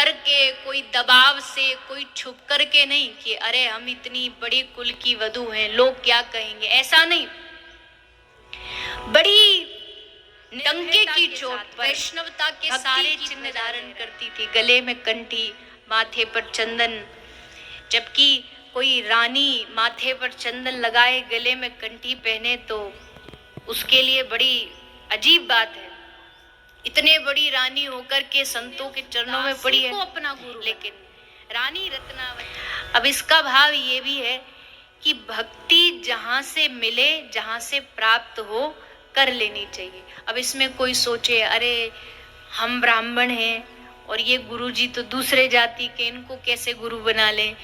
डर के, कोई दबाव से, कोई छुप करके नहीं कि अरे हम इतनी बड़ी कुल की वधू हैं, लोग क्या कहेंगे, ऐसा नहीं। बड़ी डंके की चोट, वैष्णवता के सारे चिन्ह धारण करती थी, गले में कंठी, माथे पर चंदन। जबकि कोई रानी माथे पर चंदन लगाए, गले में कंठी पहने तो उसके लिए बड़ी अजीब बात है। इतने बड़ी रानी होकर के संतों के चरणों में पड़ी है, अपना गुरु, लेकिन रानी रत्नावती। अब इसका भाव ये भी है कि भक्ति जहां से मिले, जहां से प्राप्त हो, कर लेनी चाहिए। अब इसमें कोई सोचे अरे हम ब्राह्मण हैं और ये गुरुजी तो दूसरे जाति के, इनको कैसे गुरु बना लें।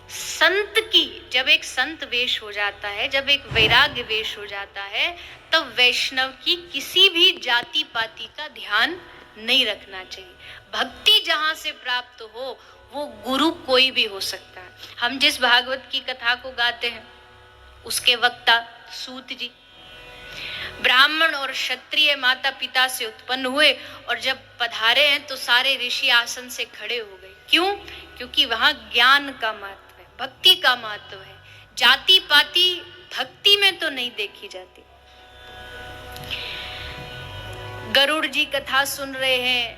संत की जब एक संत वेश हो जाता है, जब एक वैराग्य वेश हो जाता है, तब वैष्णव की किसी भी जाति पाति का ध्यान नहीं रखना चाहिए। भक्ति जहां से प्राप्त हो वो गुरु कोई भी हो सकता है। हम जिस भागवत की कथा को गाते हैं उसके वक्ता सूत जी ब्राह्मण और क्षत्रिय माता पिता से उत्पन्न हुए और जब पधारे हैं तो सारे ऋषि आसन से खड़े हो गए। क्यों? क्योंकि वहां ज्ञान का महत्व है, भक्ति का महत्व है। जाति पाति भक्ति में तो नहीं देखी जाती। गरुड़ जी कथा सुन रहे हैं,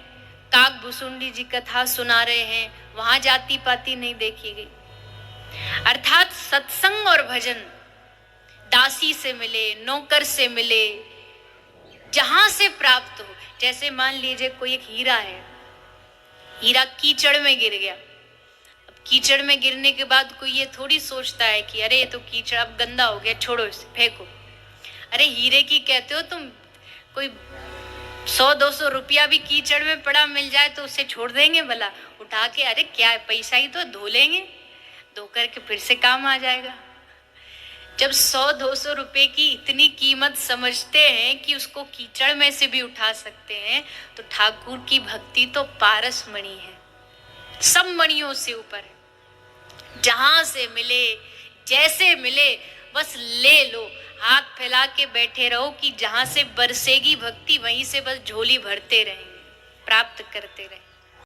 काकभुसुंडी जी कथा सुना रहे हैं, वहां जाति पाति नहीं देखी गई। अर्थात सत्संग और भजन दासी से मिले, नौकर से मिले, जहां से प्राप्त हो। जैसे मान लीजिए कोई एक हीरा है, हीरा कीचड़ में गिर गया। अब कीचड़ में गिरने के बाद कोई ये थोड़ी सोचता है कि अरे ये तो कीचड़ अब गंदा हो गया, छोड़ो इसे, फेंको। अरे हीरे की कहते हो तुम, कोई 100-200 रुपया भी कीचड़ में पड़ा मिल जाए तो उसे छोड़ देंगे भला? उठा के अरे क्या है, पैसा ही तो, धो लेंगे, धो करके फिर से काम आ जाएगा। जब 100-200 रुपए की इतनी कीमत समझते हैं कि उसको कीचड़ में से भी उठा सकते हैं, तो ठाकुर की भक्ति तो पारस मणि है, सब मणियों से ऊपर है। जहां से मिले, जैसे मिले, बस ले लो, हाथ फैला के बैठे रहो कि जहां से बरसेगी भक्ति वहीं से बस झोली भरते रहेंगे, प्राप्त करते रहेंगे।